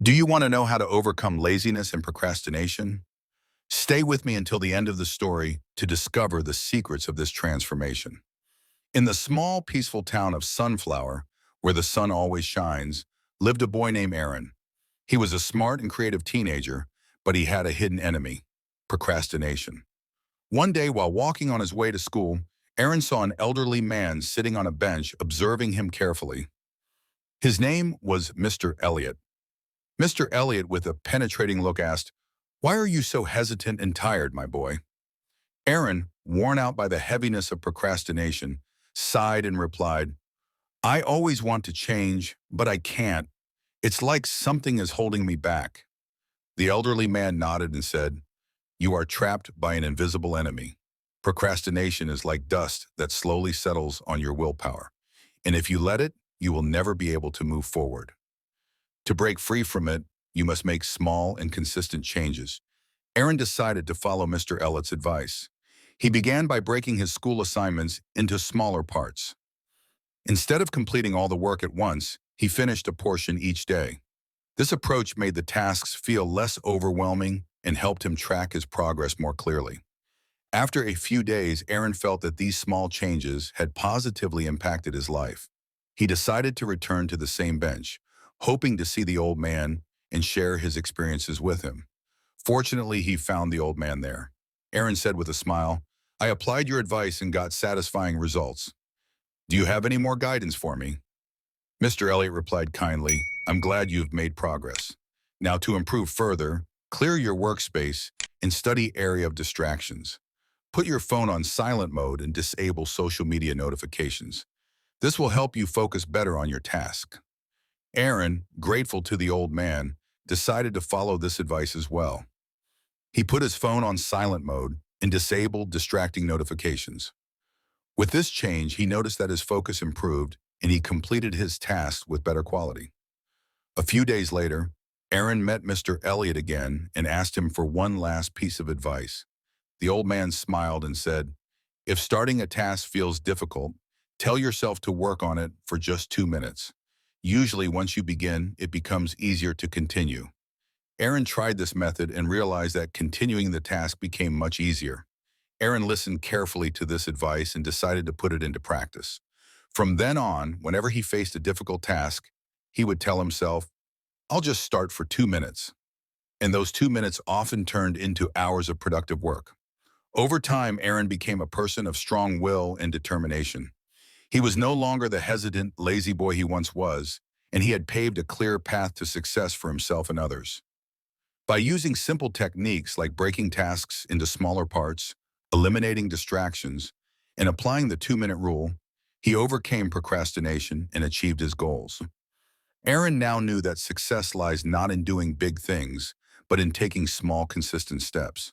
Do you want to know how to overcome laziness and procrastination? Stay with me until the end of the story to discover the secrets of this transformation. In the small, peaceful town of Sunflower, where the sun always shines, lived a boy named Aaron. He was a smart and creative teenager, but he had a hidden enemy: procrastination. One day, while walking on his way to school, Aaron saw an elderly man sitting on a bench, observing him carefully. His name was Mr. Elliot. Mr. Elliot, with a penetrating look, asked, "Why are you so hesitant and tired, my boy?" Aaron, worn out by the heaviness of procrastination, sighed and replied, "I always want to change, but I can't. It's like something is holding me back." The elderly man nodded and said, "You are trapped by an invisible enemy. Procrastination is like dust that slowly settles on your willpower, and if you let it, you will never be able to move forward. To break free from it, you must make small and consistent changes." Aaron decided to follow Mr. Elliott's advice. He began by breaking his school assignments into smaller parts. Instead of completing all the work at once, he finished a portion each day. This approach made the tasks feel less overwhelming and helped him track his progress more clearly. After a few days, Aaron felt that these small changes had positively impacted his life. He decided to return to the same bench, hoping to see the old man and share his experiences with him. Fortunately, he found the old man there. Aaron said with a smile, "I applied your advice and got satisfying results. Do you have any more guidance for me?" Mr. Elliot replied kindly, "I'm glad you've made progress. Now, to improve further, clear your workspace and study area of distractions. Put your phone on silent mode and disable social media notifications. This will help you focus better on your task." Aaron, grateful to the old man, decided to follow this advice as well. He put his phone on silent mode and disabled distracting notifications. With this change, he noticed that his focus improved and he completed his tasks with better quality. A few days later, Aaron met Mr. Elliot again and asked him for one last piece of advice. The old man smiled and said, "If starting a task feels difficult, tell yourself to work on it for just 2 minutes. Usually, once you begin, it becomes easier to continue." Aaron tried this method and realized that continuing the task became much easier. Aaron listened carefully to this advice and decided to put it into practice. From then on, whenever he faced a difficult task, he would tell himself, "I'll just start for 2 minutes." And those 2 minutes often turned into hours of productive work. Over time, Aaron became a person of strong will and determination. He was no longer the hesitant, lazy boy he once was, and he had paved a clear path to success for himself and others. By using simple techniques like breaking tasks into smaller parts, eliminating distractions, and applying the 2-minute rule, he overcame procrastination and achieved his goals. Aaron now knew that success lies not in doing big things, but in taking small, consistent steps.